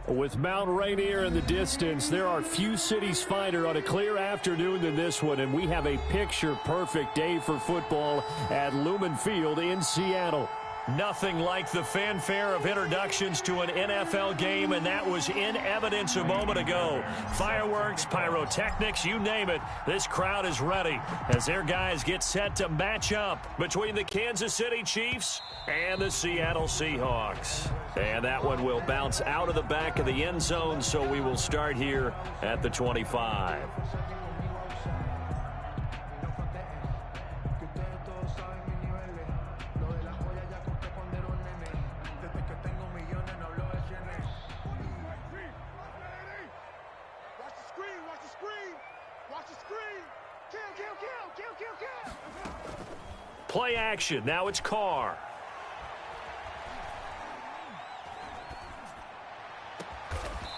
With Mount Rainier in the distance, there are few cities finer on a clear afternoon than this one, and we have a picture-perfect day for football at Lumen Field in Seattle. Nothing like the fanfare of introductions to an NFL game, and that was in evidence a moment ago. Fireworks, pyrotechnics, you name it. This crowd is ready as their guys get set to match up between the Kansas City Chiefs and the Seattle Seahawks. And that one will bounce out of the back of the end zone, so we will start here at the 25. Play action. Now it's Carr.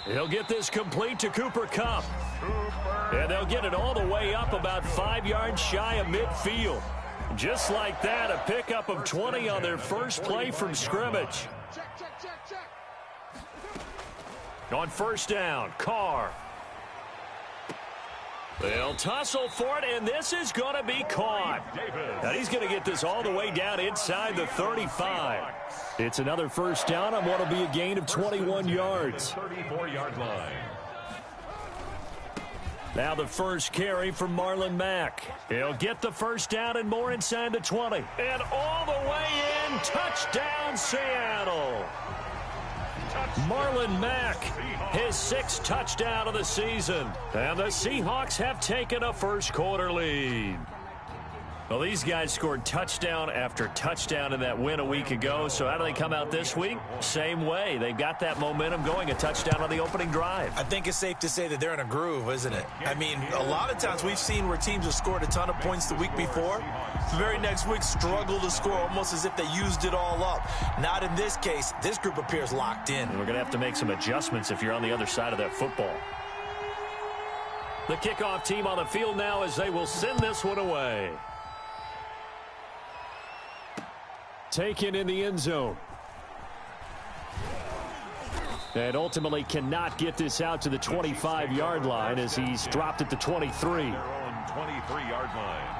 He'll get this complete to Cooper Kupp. And they'll get it all the way up about 5 yards shy of midfield. Just like that, a pickup of 20 on their first play from scrimmage. On first down, Carr. They'll tussle for it, and this is going to be caught. And he's going to get this all the way down inside the 35. It's another first down on what will be a gain of 21 yards. 34-yard line. Now the first carry from Marlon Mack. He'll get the first down and more inside the 20. And all the way in, touchdown Seattle. Marlon Mack, his 6th touchdown of the season. And the Seahawks have taken a first-quarter lead. Well, these guys scored touchdown after touchdown in that win a week ago. So how do they come out this week? Same way. They've got that momentum going, a touchdown on the opening drive. I think it's safe to say that they're in a groove, isn't it? I mean, a lot of times we've seen where teams have scored a ton of points the week before. The very next week struggle to score almost as if they used it all up. Not in this case. This group appears locked in. And we're going to have to make some adjustments if you're on the other side of that football. The kickoff team on the field now as they will send this one away. Taken in the end zone. And ultimately cannot get this out to the 25-yard line as he's dropped at the 23. Their own 23-yard line.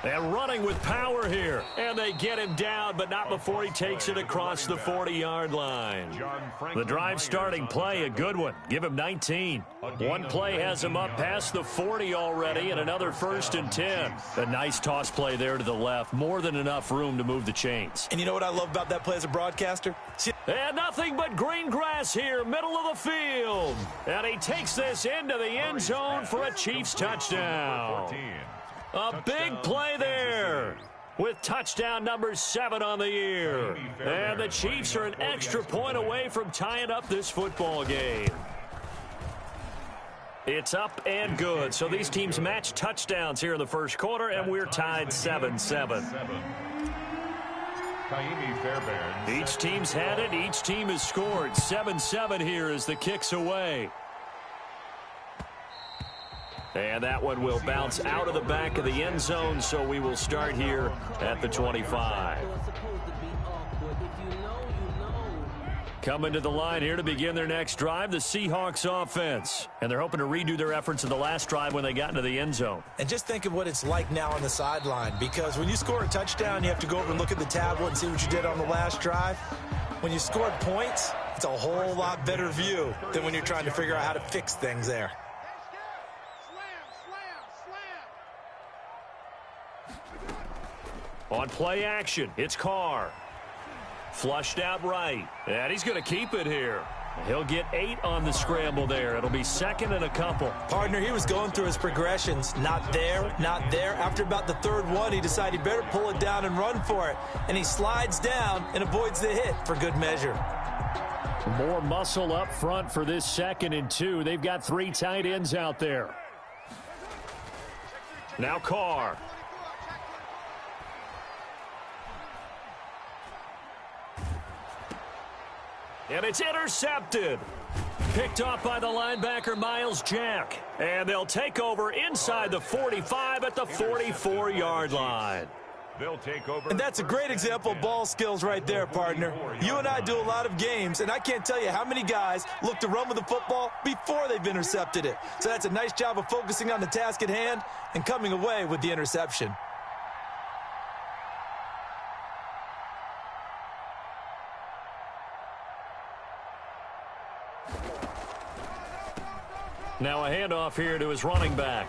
And running with power here. And they get him down, but not before he takes it across the 40-yard line. The drive starting play, a good one. Give him 19. One play has him up past the 40 already, and another 1st and 10. A nice toss play there to the left. More than enough room to move the chains. And you know what I love about that play as a broadcaster? And nothing but green grass here, middle of the field. And he takes this into the end zone for a Chiefs touchdown. A big play there with touchdown number 7 on the year. And the Chiefs are an extra point away from tying up this football game. It's up and good. So these teams match touchdowns here in the first quarter, and we're tied 7-7. Each team's had it. Each team has scored. 7-7 here as the kick's away. And that one will bounce out of the back of the end zone, so we will start here at the 25. Coming to the line here to begin their next drive, the Seahawks offense. And they're hoping to redo their efforts in the last drive when they got into the end zone. And just think of what it's like now on the sideline, because when you score a touchdown, you have to go over and look at the tablet and see what you did on the last drive. When you scored points, it's a whole lot better view than when you're trying to figure out how to fix things there. On play action, it's Carr. Flushed out right. And he's going to keep it here. He'll get 8 on the scramble there. It'll be 2nd and a couple. Partner, he was going through his progressions. Not there, not there. After about the 3rd one, he decided he better pull it down and run for it. And he slides down and avoids the hit for good measure. More muscle up front for this 2nd and 2. They've got 3 tight ends out there. Now Carr. And it's intercepted. Picked off by the linebacker, Miles Jack. And they'll take over inside the 45 at the 44-yard line. They'll take over. And that's a great example of ball skills right there, partner. You and I do a lot of games, and I can't tell you how many guys look to run with the football before they've intercepted it. So that's a nice job of focusing on the task at hand and coming away with the interception. Now a handoff here to his running back.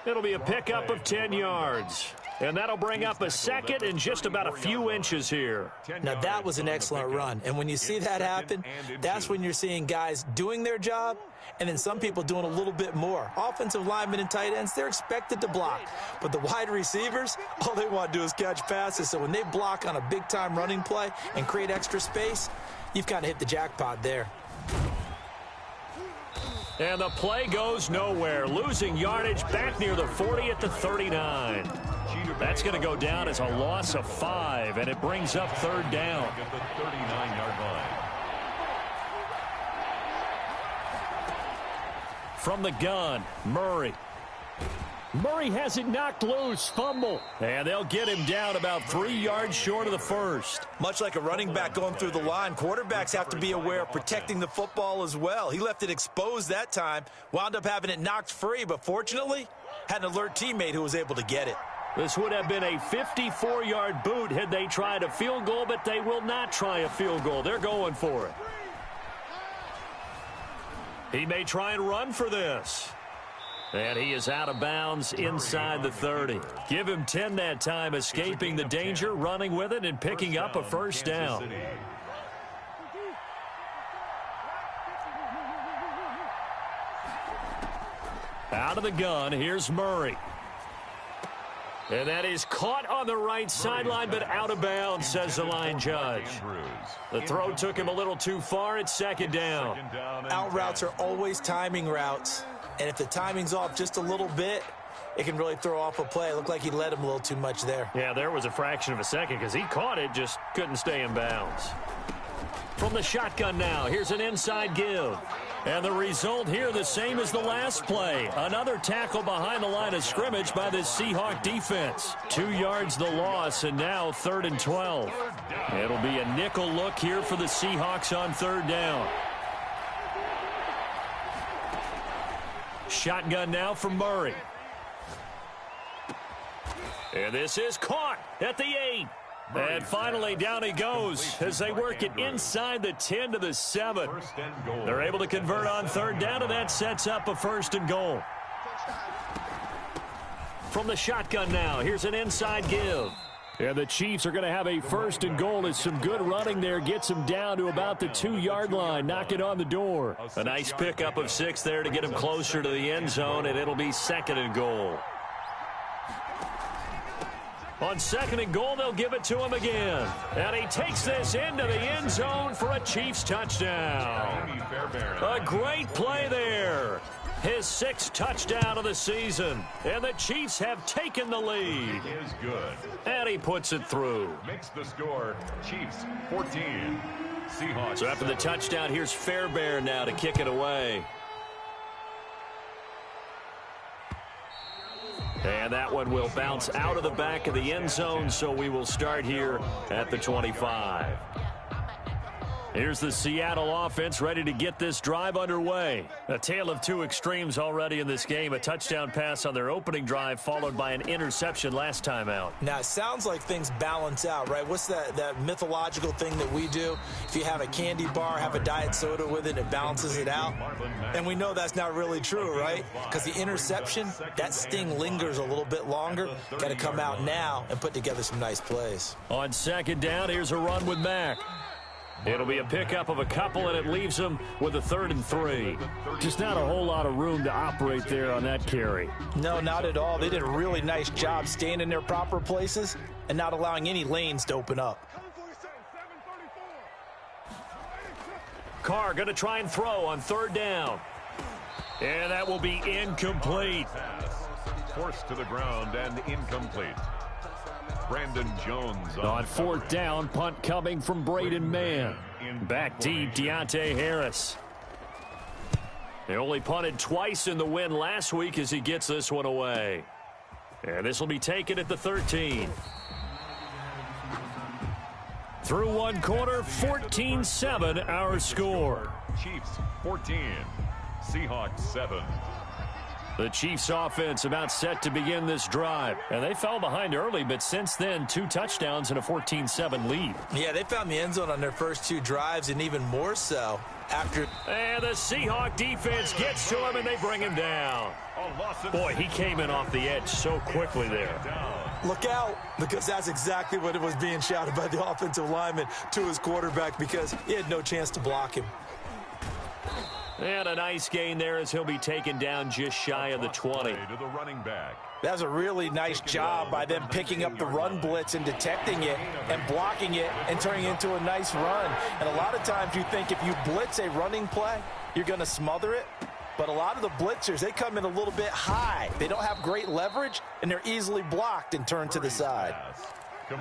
It'll be a pickup of 10 yards. And that'll bring up a second and just about a few inches here. Now that was an excellent run. And when you see that happen, that's when you're seeing guys doing their job and then some people doing a little bit more. Offensive linemen and tight ends, they're expected to block. But the wide receivers, all they want to do is catch passes. So when they block on a big-time running play and create extra space, you've kind of hit the jackpot there. And the play goes nowhere. Losing yardage back near the 40 at the 39. That's going to go down as a loss of 5, and it brings up third down. At the 39-yard line. From the gun, Murray. Murray has it knocked loose, fumble. And they'll get him down about 3 yards short of the first. Much like a running back going through the line, quarterbacks have to be aware of protecting the football as well. He left it exposed that time, wound up having it knocked free, but fortunately, had an alert teammate who was able to get it. This would have been a 54-yard boot had they tried a field goal, but they will not try a field goal. They're going for it. He may try and run for this. And he is out of bounds inside the 30. Give him 10 that time, escaping the danger, running with it, and picking up a first down. Out of the gun, here's Murray. And that is caught on the right sideline, but out of bounds, says the line judge. The throw took him a little too far. It's second down. Out routes are always timing routes. And if the timing's off just a little bit, it can really throw off a play. It looked like he led him a little too much there. Yeah, there was a fraction of a second because he caught it, just couldn't stay in bounds. From the shotgun now, here's an inside give. And the result here the same as the last play. Another tackle behind the line of scrimmage by the Seahawk defense. 2 yards the loss, and now 3rd and 12. It'll be a nickel look here for the Seahawks on third down. Shotgun now from Murray. And this is caught at the 8. And finally down he goes as they work it inside the 10 to the 7. They're able to convert on third down, and that sets up a 1st and goal. From the shotgun now, here's an inside give. And the Chiefs are going to have a 1st and goal as some good running there gets them down to about the 2-yard line, knocking on the door. A nice pickup of 6 there to get him closer to the end zone, and it'll be 2nd and goal. On 2nd and goal, they'll give it to him again. And he takes this into the end zone for a Chiefs touchdown. A great play there. His 6th touchdown of the season. And the Chiefs have taken the lead. Is good. And he puts it through. Makes the score Chiefs 14. Seahawks. So after the touchdown, here's Fairbairn now to kick it away. And that one will bounce out of the back of the end zone, so we will start here at the 25. Here's the Seattle offense ready to get this drive underway. A tale of two extremes already in this game. A touchdown pass on their opening drive followed by an interception last time out. Now, it sounds like things balance out, right? What's that mythological thing that we do? If you have a candy bar, have a diet soda with it, it balances it out. And we know that's not really true, right? Because the interception, that sting lingers a little bit longer. Got to come out now and put together some nice plays. On 2nd down, here's a run with Mack. It'll be a pickup of a couple, and it leaves them with a 3rd and 3. Just not a whole lot of room to operate there on that carry. No, not at all. They did a really nice job staying in their proper places and not allowing any lanes to open up. Carr going to try and throw on 3rd down. And that will be incomplete. Forced to the ground and incomplete. Brandon Jones on fourth down. Punt coming from Braden Mann. Back deep, Deontay Harris. They only punted twice in the win last week as he gets this one away. And this will be taken at the 13. Through one quarter, 14-7 our score. Chiefs 14, Seahawks 7. The Chiefs offense about set to begin this drive. And they fell behind early, but since then, 2 touchdowns and a 14-7 lead. Yeah, they found the end zone on their first 2 drives, and even more so after. And the Seahawk defense gets to him, and they bring him down. Boy, he came in off the edge so quickly there. Look out, because that's exactly what it was being shouted by the offensive lineman to his quarterback, because he had no chance to block him. And a nice gain there as he'll be taken down just shy of the 20. To the running back. That was a really nice job by them picking up the run blitz and detecting it and blocking it and turning it into a nice run. And a lot of times you think if you blitz a running play, you're going to smother it. But a lot of the blitzers, they come in a little bit high. They don't have great leverage, and they're easily blocked and turned to the side.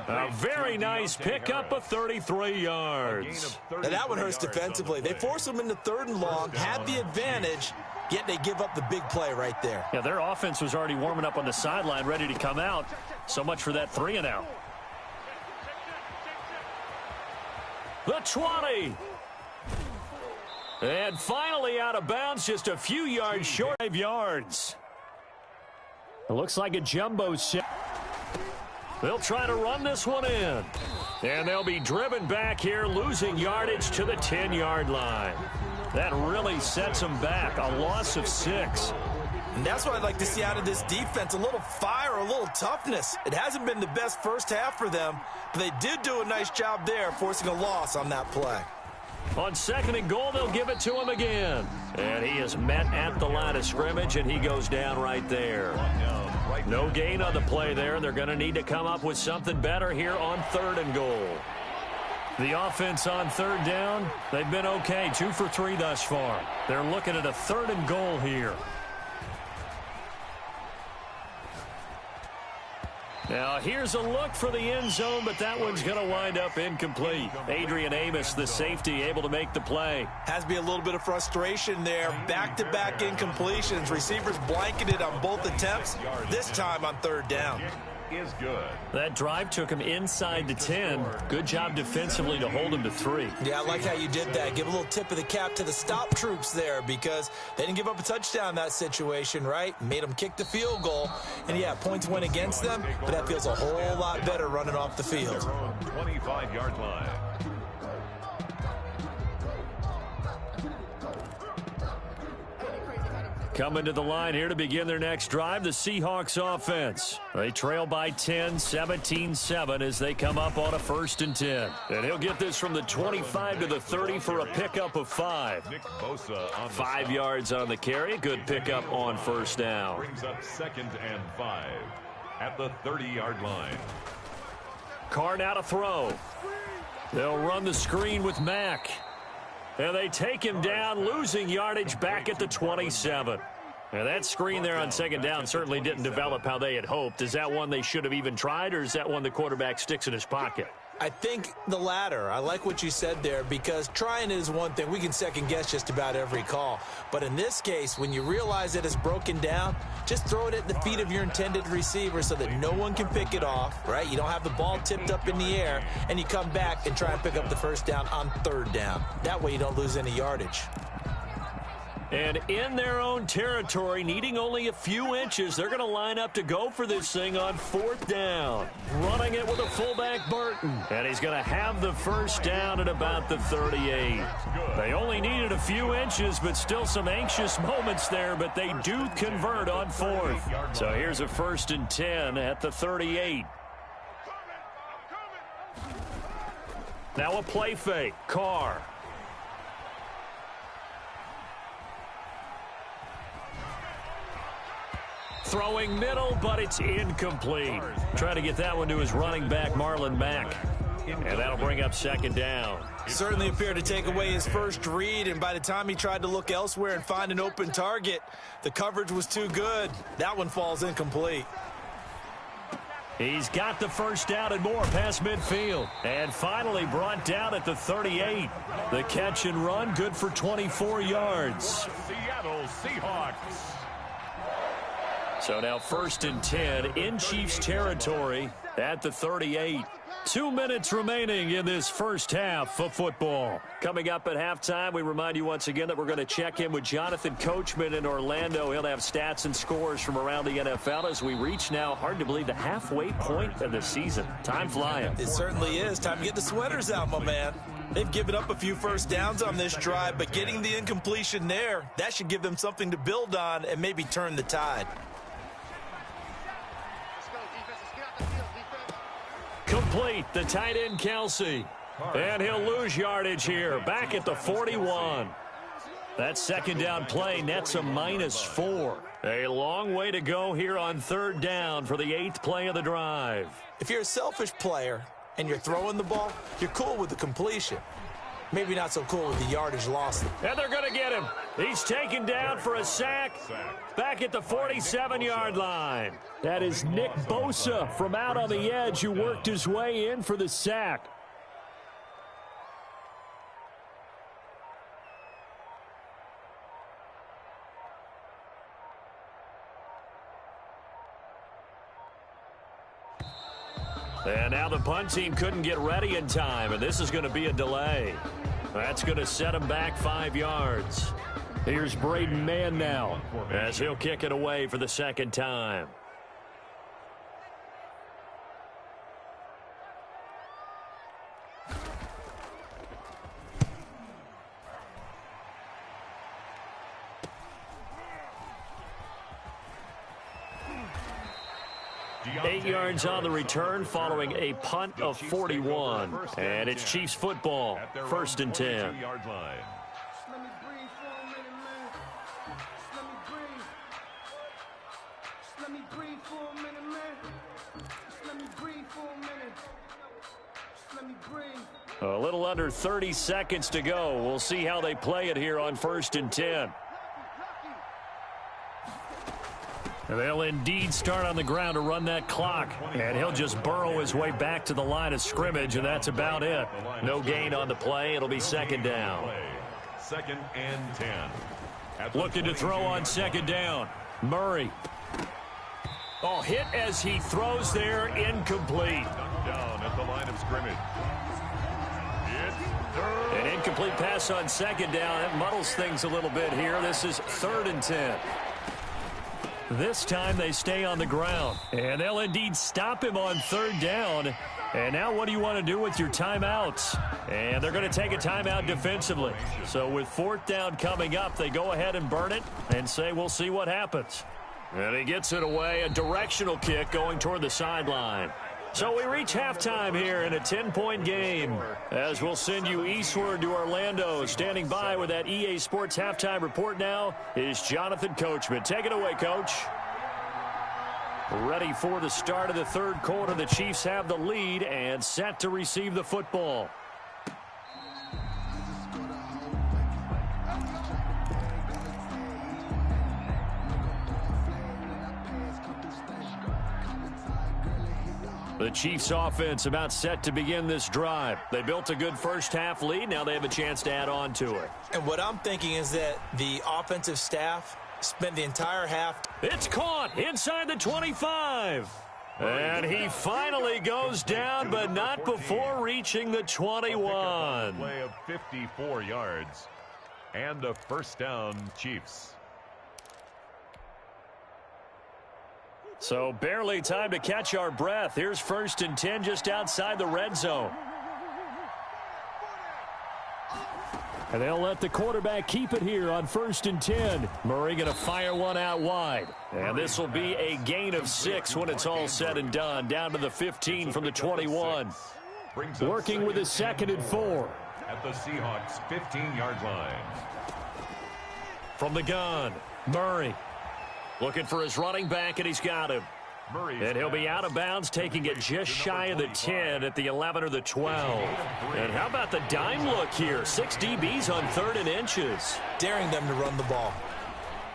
A very nice pickup of 33 yards. Now that one hurts defensively. They force them into 3rd and long, had the advantage, yet they give up the big play right there. Yeah, their offense was already warming up on the sideline, ready to come out. So much for that 3-and-out. The 20. And finally out of bounds, just a few yards short of yards. It looks like a jumbo set. They'll try to run this one in. And they'll be driven back here, losing yardage to the 10-yard line. That really sets them back. A loss of 6. And that's what I'd like to see out of this defense. A little fire, a little toughness. It hasn't been the best first half for them, but they did do a nice job there, forcing a loss on that play. On 2nd and goal, they'll give it to him again. And he is met at the line of scrimmage, and he goes down right there. No gain on the play there. They're going to need to come up with something better here on 3rd and goal. The offense on 3rd down, they've been okay. 2 for 3 thus far. They're looking at a 3rd and goal here. Now, here's a look for the end zone, but that one's going to wind up incomplete. Adrian Amos, the safety, able to make the play. Has to be a little bit of frustration there. Back-to-back incompletions. Receivers blanketed on both attempts, this time on 3rd down. Is good. That drive took him inside the 10. Good job defensively to hold him to 3. Yeah, I like how you did that. Give a little tip of the cap to the stop troops there, because they didn't give up a touchdown in that situation, right? Made them kick the field goal. And, yeah, points went against them, but that feels a whole lot better running off the field. 25-yard line. Coming to the line here to begin their next drive, the Seahawks offense. They trail by 10, 17-7 as they come up on a 1st and 10. And he'll get this from the 25 to the 30 for a pickup of 5. 5 yards on the carry. Good pickup on 1st down. Brings up 2nd and 5 at the 30-yard line. Carr now to throw. They'll run the screen with Mack. And they take him down, losing yardage back at the 27. Now that screen there on 2nd down certainly didn't develop how they had hoped. Is that one they should have even tried, or is that one the quarterback sticks in his pocket? I think the latter. I like what you said there, because trying it is one thing. We can second guess just about every call. But in this case, when you realize it is broken down, just throw it at the feet of your intended receiver so that no one can pick it off, right? You don't have the ball tipped up in the air, and you come back and try and pick up the 1st down on 3rd down. That way you don't lose any yardage. And in their own territory, needing only a few inches, they're going to line up to go for this thing on 4th down. Running it with a fullback, Burton. And he's going to have the 1st down at about the 38. They only needed a few inches, but still some anxious moments there, but they do convert on 4th. So here's a 1st and 10 at the 38. Now a play fake. Carr. Throwing middle, but it's incomplete. Trying to get that one to his running back, Marlon Mack. And that'll bring up second down. Certainly appeared to take away his first read, and by the time he tried to look elsewhere and find an open target, the coverage was too good. That one falls incomplete. He's got the first down and more past midfield. And finally brought down at the 38. The catch and run, good for 24 yards. Seattle Seahawks. So now 1st and 10 in Chiefs territory at the 38. 2 minutes remaining in this first half of football. Coming up at halftime, we remind you once again that we're going to check in with Jonathan Coachman in Orlando. He'll have stats and scores from around the NFL as we reach now, hard to believe, the halfway point of the season. Time flying. It certainly is. Time to get the sweaters out, my man. They've given up a few first downs on this drive, but getting the incompletion there, that should give them something to build on and maybe turn the tide. Complete, the tight end Kelsey. And he'll lose yardage here, back at the 41. That second down play nets a -4. A long way to go here on 3rd down for the 8th play of the drive. If you're a selfish player and you're throwing the ball, you're cool with the completion. Maybe not so cool with the yardage lost. And they're going to get him. He's taken down for a sack back at the 47-yard line. That is Nick Bosa from out on the edge who worked his way in for the sack. And now the punt team couldn't get ready in time, and this is going to be a delay. That's going to set him back 5 yards. Here's Braden Mann now as he'll kick it away for the second time. Eight yards on the return following a punt of 41. And it's Chiefs football, 1st and 10. A little under 30 seconds to go. We'll see how they play it here on 1st and 10. And they'll indeed start on the ground to run that clock. And he'll just burrow his way back to the line of scrimmage, and that's about it. No gain on the play. It'll be second down. 2nd and 10. Looking to throw on second down. Murray. Oh, hit as he throws there, incomplete. Down at the line of scrimmage. An incomplete pass on second down. That muddles things a little bit here. This is 3rd and 10. This time they stay on the ground. And they'll indeed stop him on 3rd down. And now what do you want to do with your timeouts? And they're going to take a timeout defensively. So with 4th down coming up, they go ahead and burn it and say we'll see what happens. And he gets it away. A directional kick going toward the sideline. So we reach halftime here in a 10-point game as we'll send you eastward to Orlando. Standing by with that EA Sports halftime report now is Jonathan Coachman. Take it away, Coach. Ready for the start of the 3rd quarter. The Chiefs have the lead and set to receive the football. The Chiefs offense about set to begin this drive. They built a good first half lead. Now they have a chance to add on to it. And what I'm thinking is that the offensive staff spent the entire half. It's caught inside the 25. And he finally goes down, but not before reaching the 21. Play of 54 yards and a first down, Chiefs. So barely time to catch our breath. Here's 1st and 10 just outside the red zone. And they'll let the quarterback keep it here on 1st and 10. Murray going to fire one out wide. And this will be a gain of 6 when it's all said and done. Down to the 15 from the 21. Working with a 2nd and 4. At the Seahawks 15-yard line. From the gun, Murray. Looking for his running back, and he's got him. And he'll be out of bounds, taking it just shy of the 10 at the 11 or the 12. And how about the dime look here? 6 DBs on 3rd and inches. Daring them to run the ball.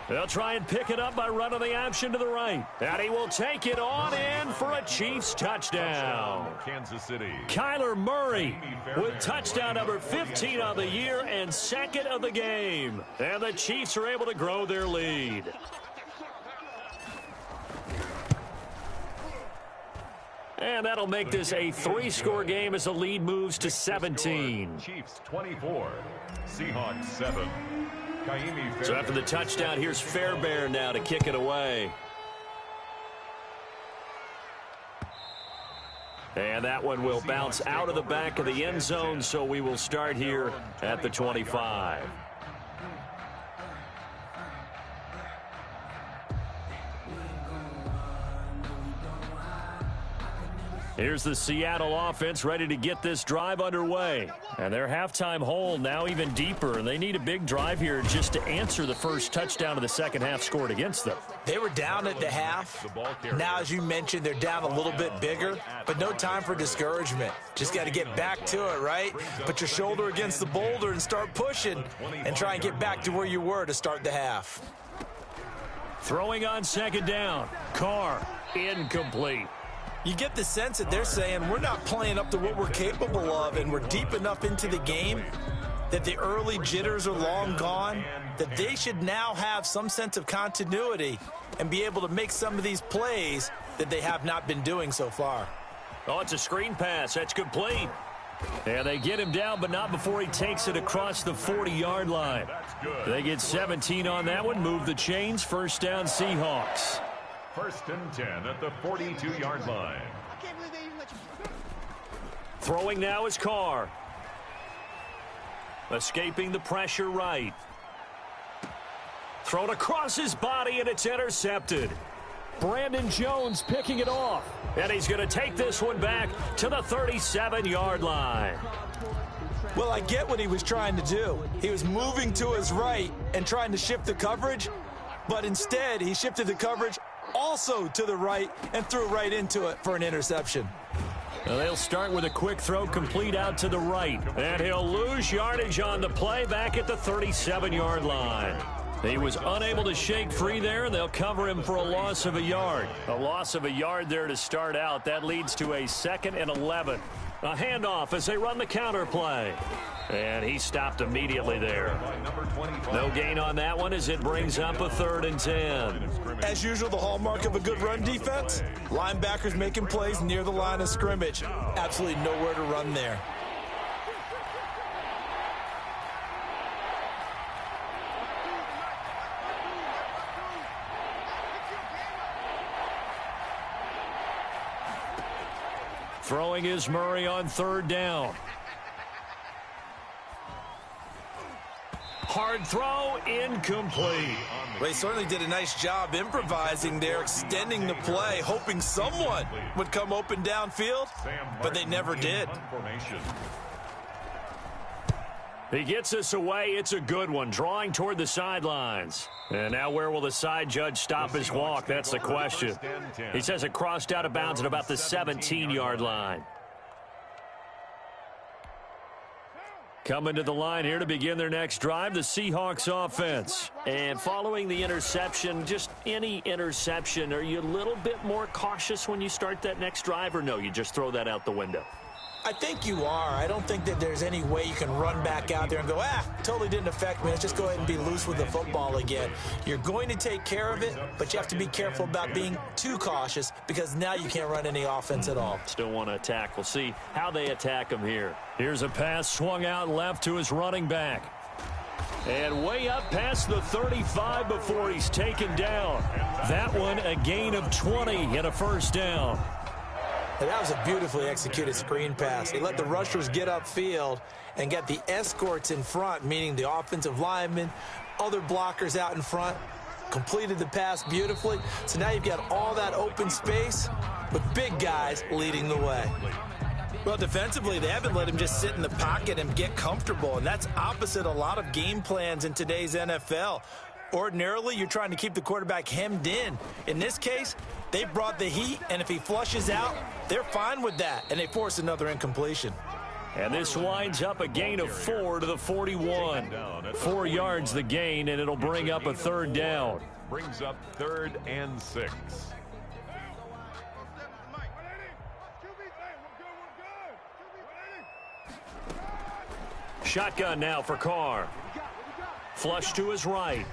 They'll try and pick it up by running the option to the right. And he will take it on in for a Chiefs touchdown. Kansas City. Kyler Murray with touchdown number 15 on the year and 2nd of the game. And the Chiefs are able to grow their lead. And that'll make this a 3-score game as the lead moves to 17. Chiefs 24, Seahawks 7. So after the touchdown, here's Fairbairn now to kick it away. And that one will bounce out of the back of the end zone, so we will start here at the 25. Here's the Seattle offense ready to get this drive underway. And their halftime hole now even deeper, and they need a big drive here just to answer the first touchdown of the second half scored against them. They were down at the half. Now, as you mentioned, they're down a little bit bigger, but no time for discouragement. Just got to get back to it, right? Put your shoulder against the boulder and start pushing and try and get back to where you were to start the half. Throwing on 2nd down. Carr, incomplete. You get the sense that they're saying we're not playing up to what we're capable of, and we're deep enough into the game that the early jitters are long gone, that they should now have some sense of continuity and be able to make some of these plays that they have not been doing so far. Oh, it's a screen pass. That's complete. And they get him down, but not before he takes it across the 40-yard line. They get 17 on that one, move the chains, 1st down Seahawks. 1st and 10 at the 42-yard line. Throwing now is Carr. Escaping the pressure right. Thrown across his body, and it's intercepted. Brandon Jones picking it off. And he's going to take this one back to the 37-yard line. Well, I get what he was trying to do. He was moving to his right and trying to shift the coverage, but instead he shifted the coverage also to the right and threw right into it for an interception. Well, they'll start with a quick throw complete out to the right. And he'll lose yardage on the play back at the 37-yard line. He was unable to shake free there, and they'll cover him for a loss of a yard. A loss of a yard there to start out. That leads to a 2nd and 11. A handoff as they run the counter play. And he stopped immediately there. No gain on that one as it brings up a 3rd and 10. As usual, the hallmark of a good run defense, linebackers making plays near the line of scrimmage. Absolutely nowhere to run there. Throwing is Murray on 3rd down. Hard throw, incomplete. Well, he certainly did a nice job improvising there, extending the play, hoping someone would come open downfield, but they never did. He gets us away. It's a good one, drawing toward the sidelines. And now where will the side judge stop his walk? That's the question. He says it crossed out of bounds at about the 17-yard line. Coming to the line here to begin their next drive, the Seahawks offense. And following the interception, just any interception, are you a little bit more cautious when you start that next drive, or no, you just throw that out the window? I think you are. I don't think that there's any way you can run back out there and go, totally didn't affect me. Let's just go ahead and be loose with the football again. You're going to take care of it, but you have to be careful about being too cautious because now you can't run any offense at all. Still want to attack. We'll see how they attack him here. Here's a pass swung out left to his running back. And way up past the 35 before he's taken down. That one a gain of 20 and a 1st down. And that was a beautifully executed screen pass. He let the rushers get upfield and get the escorts in front, meaning the offensive linemen, other blockers out in front, completed the pass beautifully. So now you've got all that open space with big guys leading the way. Well, defensively, they haven't let him just sit in the pocket and get comfortable, and that's opposite a lot of game plans in today's NFL. Ordinarily, you're trying to keep the quarterback hemmed in. In this case, They brought the heat, and if he flushes out, they're fine with that, and they force another incompletion. And this winds up a gain of 4 to the 41. 4 yards the gain, and it'll bring up a third down. Brings up 3rd and 6. Shotgun now for Carr. Flush to his right.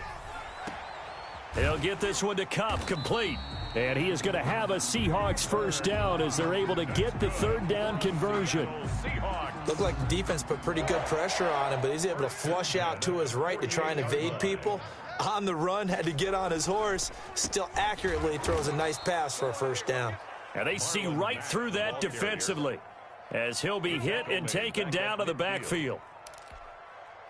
He'll get this one to Cup, complete. And he is going to have a Seahawks first down as they're able to get the third down conversion. Looked like the defense put pretty good pressure on him, but he's able to flush out to his right to try and evade people. On the run, had to get on his horse. Still accurately throws a nice pass for a first down. And they see right through that defensively as he'll be hit and taken down to the backfield.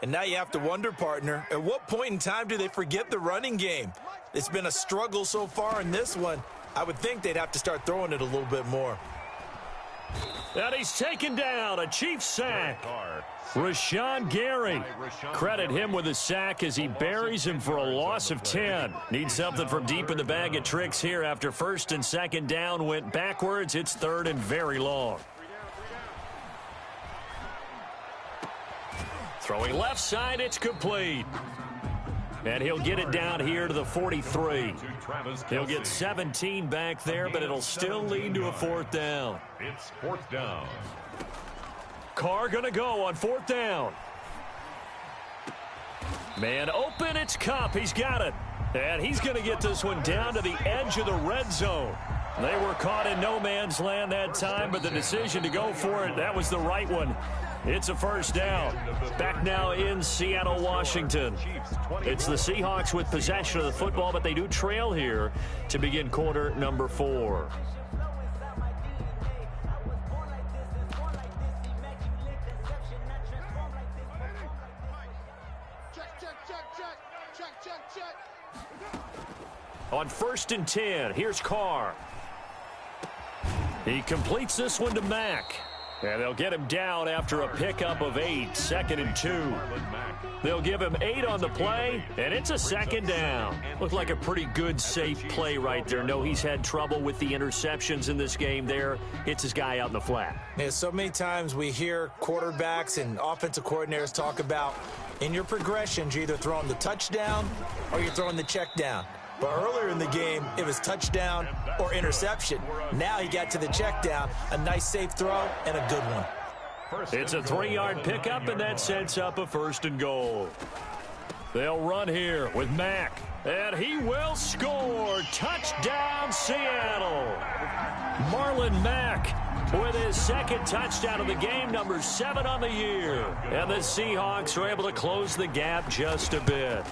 And now you have to wonder, partner, at what point in time do they forget the running game? It's been a struggle so far in this one. I would think they'd have to start throwing it a little bit more. And he's taken down, a Chiefs sack. Rashawn Gary. Credit him with a sack as he buries him for a loss of 10. Needs something from deep in the bag of tricks here after first and second down went backwards. It's third and very long. Throwing left side, it's complete. And he'll get it down here to the 43. He'll get 17 back there, but it'll still lead to a fourth down. It's fourth down. Carr going to go on fourth down. Man open, it's Cup. He's got it. And he's going to get this one down to the edge of the red zone. They were caught in no man's land that time, but the decision to go for it, that was the right one. It's a first down. Back now in Seattle, Washington. It's the Seahawks with possession of the football, but they do trail here to begin quarter number 4. On first and 10, here's Carr. He completes this one to Mack. And they'll get him down after a pickup of 8, 2nd and 2. They'll give him 8 on the play, and it's a second down. Looked like a pretty good, safe play right there. No, he's had trouble with the interceptions in this game there. Hits his guy out in the flat. Yeah, so many times we hear quarterbacks and offensive coordinators talk about in your progressions, you're either throwing the touchdown or you're throwing the check down. But earlier in the game, it was touchdown or interception. Now he got to the check down, a nice safe throw, and a good one. It's a 3-yard pickup, and that sets up a first and goal. They'll run here with Mack, and he will score. Touchdown, Seattle. Marlon Mack with his second touchdown of the game, number 7 on the year. And the Seahawks are able to close the gap just a bit.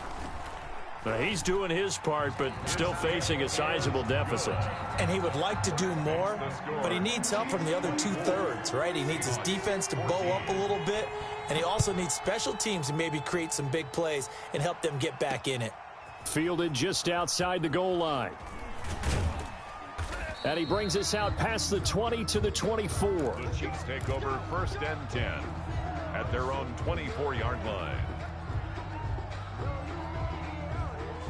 He's doing his part, but still facing a sizable deficit. And he would like to do more, but he needs help from the other 2/3, right? He needs his defense to bow up a little bit, and he also needs special teams to maybe create some big plays and help them get back in it. Fielded just outside the goal line. And he brings us out past the 20 to the 24. The Chiefs take over first and 10 at their own 24-yard line.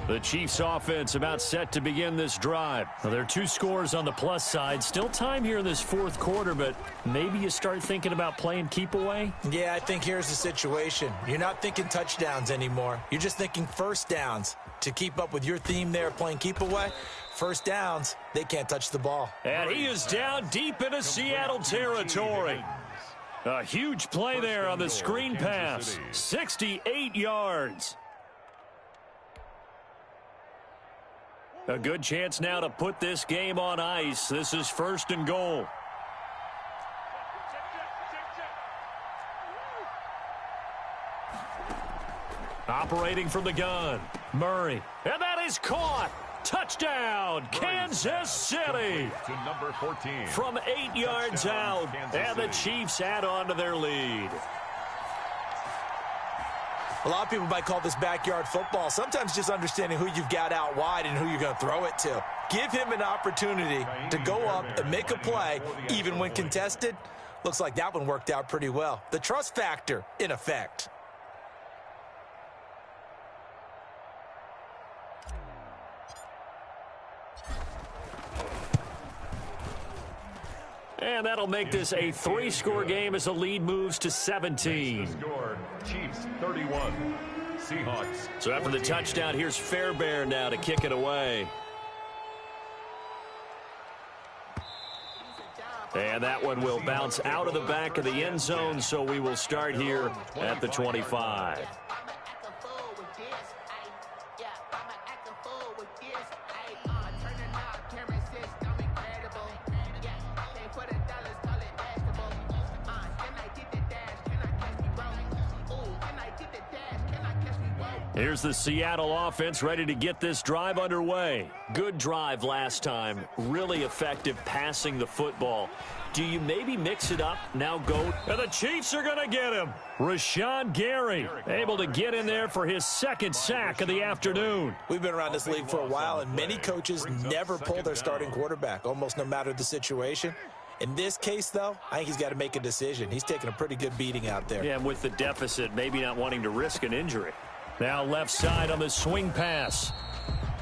The Chiefs offense about set to begin this drive. Well, there are 2 scores on the plus side. Still time here in this fourth quarter, but maybe you start thinking about playing keep away? Yeah, I think here's the situation. You're not thinking touchdowns anymore. You're just thinking first downs. To keep up with your theme there, playing keep away, first downs, they can't touch the ball. And he is down deep into Seattle territory. A huge play there on the screen pass. 68 yards. A good chance now to put this game on ice. This is first and goal. Operating from the gun, Murray. And that is caught. Touchdown, Kansas City. To number 14. From 8 yards out, and the Chiefs add on to their lead. A lot of people might call this backyard football. Sometimes just understanding who you've got out wide and who you're going to throw it to. Give him an opportunity to go up and make a play, even when contested. Looks like that one worked out pretty well. The trust factor in effect. And that'll make this a 3-score game as the lead moves to 17. The score, Chiefs 31, Seahawks. So after the touchdown, here's Fairbairn now to kick it away. And that one will bounce out of the back of the end zone, so we will start here at the 25. Here's the Seattle offense ready to get this drive underway. Good drive last time. Really effective passing the football. Do you maybe mix it up? Now go. And the Chiefs are going to get him. Rashawn Gary able to get in there for his second sack of the afternoon. We've been around this league for a while, and many coaches never pull their starting quarterback, almost no matter the situation. In this case, though, I think he's got to make a decision. He's taking a pretty good beating out there. Yeah, and with the deficit, maybe not wanting to risk an injury. Now left side on the swing pass.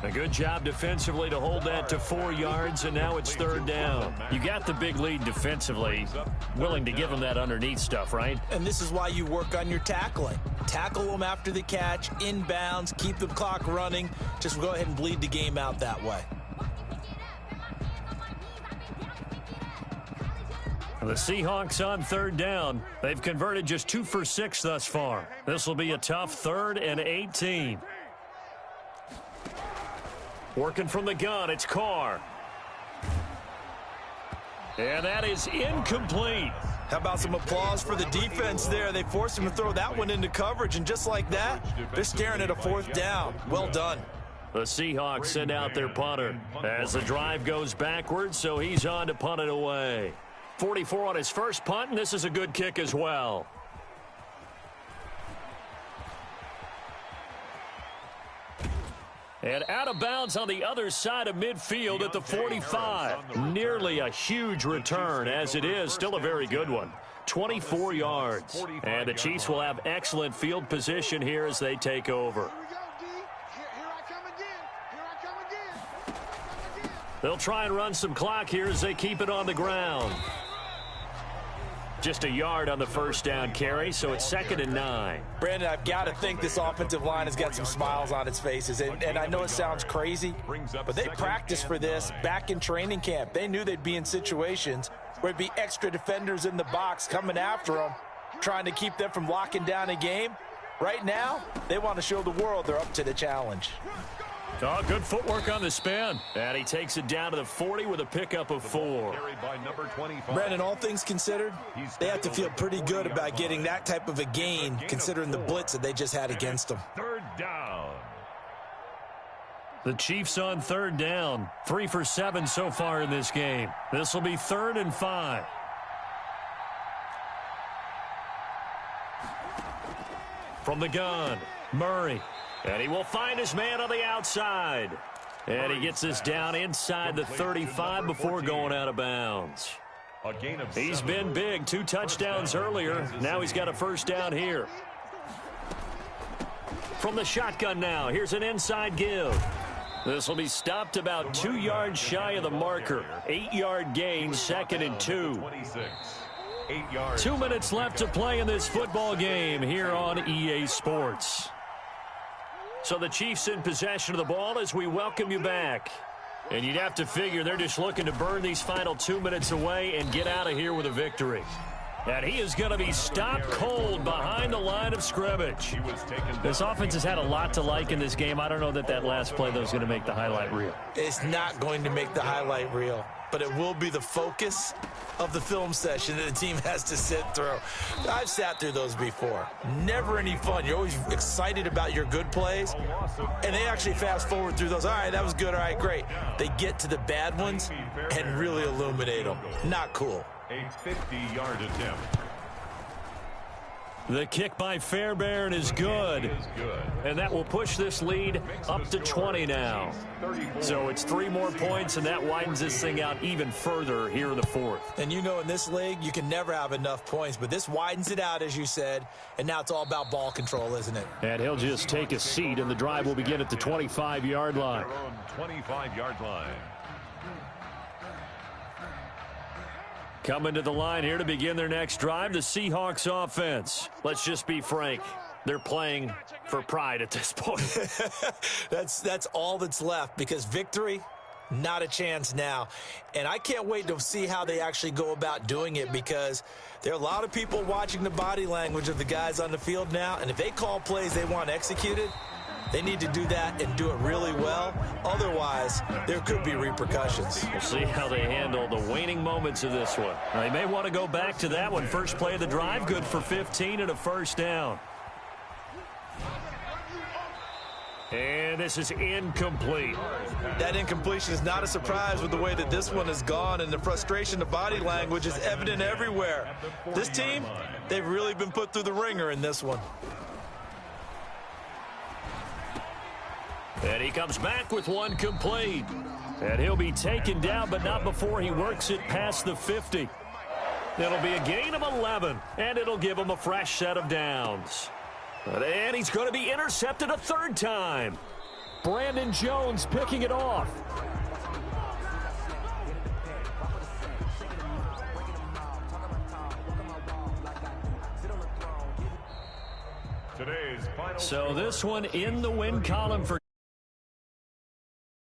A good job defensively to hold that to 4 yards, and now it's third down. You got the big lead defensively. Willing to give them that underneath stuff, right? And this is why you work on your tackling. Tackle them after the catch, inbounds, keep the clock running. Just go ahead and bleed the game out that way. The Seahawks on third down. They've converted just 2 for 6 thus far. This will be a tough 3rd and 18. Working from the gun, it's Carr. And that is incomplete. How about some applause for the defense there? They forced him to throw that one into coverage, and just like that, they're staring at a 4th down. Well done. The Seahawks send out their punter as the drive goes backwards, so he's on to punt it away. 44 on his first punt, and this is a good kick as well. And out of bounds on the other side of midfield at the 45. Nearly a huge return, as it is still a very good one. 24 yards. And the Chiefs will have excellent field position here as they take over. They'll try and run some clock here as they keep it on the ground. Just a yard on the first down carry, so it's 2nd and 9. Brandon, I've got to think this offensive line has got some smiles on its faces. And I know it sounds crazy, but they practiced for this back in training camp. They knew they'd be in situations where there'd be extra defenders in the box coming after them, trying to keep them from locking down a game. Right now, they want to show the world they're up to the challenge. Oh, good footwork on the spin. And he takes it down to the 40 with a pickup of 4. Brandon, all things considered, they have to feel pretty good about getting that type of a gain, considering the blitz that they just had against them. Third down. The Chiefs on third down. 3 for 7 so far in this game. This will be 3rd and 5. From the gun, Murray. And he will find his man on the outside. And he gets this down inside the 35 before going out of bounds. He's been big. 2 touchdowns earlier. Now he's got a first down here. From the shotgun now, here's an inside give. This will be stopped about 2 yards shy of the marker. 8-yard gain, 2nd and 2. 2 minutes left to play in this football game here on EA Sports. So the Chiefs in possession of the ball as we welcome you back. And you'd have to figure they're just looking to burn these final 2 minutes away and get out of here with a victory. And he is going to be stopped cold behind the line of scrimmage. This offense has had a lot to like in this game. I don't know that that last play, though, is going to make the highlight reel. It's not going to make the highlight reel, but it will be the focus of the film session that the team has to sit through. I've sat through those before. Never any fun. You're always excited about your good plays, and they actually fast forward through those. All right, that was good. All right, great. They get to the bad ones and really illuminate them. Not cool. A 50-yard attempt. The kick by Fairbairn is good. And that will push this lead up to 20 now. So it's 3 more points, and that widens this thing out even further here in the 4th. And you know in this league, you can never have enough points, but this widens it out, as you said, and now it's all about ball control, isn't it? And he'll just take a seat, and the drive will begin at the 25-yard line. 25-yard line. Coming to the line here to begin their next drive, the Seahawks offense. Let's just be frank. They're playing for pride at this point. That's all that's left, because victory, not a chance now. And I can't wait to see how they actually go about doing it, because there are a lot of people watching the body language of the guys on the field now, and if they call plays they want executed, they need to do that and do it really well. Otherwise, there could be repercussions. We'll see how they handle the waning moments of this one. They may want to go back to that one. First play of the drive, good for 15 and a first down. And this is incomplete. That incompletion is not a surprise with the way that this one has gone, and the frustration, the body language is evident everywhere. This team, they've really been put through the ringer in this one. And he comes back with one complete. And he'll be taken down, but not before he works it past the 50. It'll be a gain of 11, and it'll give him a fresh set of downs. And he's going to be intercepted a third time. Brandon Jones picking it off. So this one in the win column for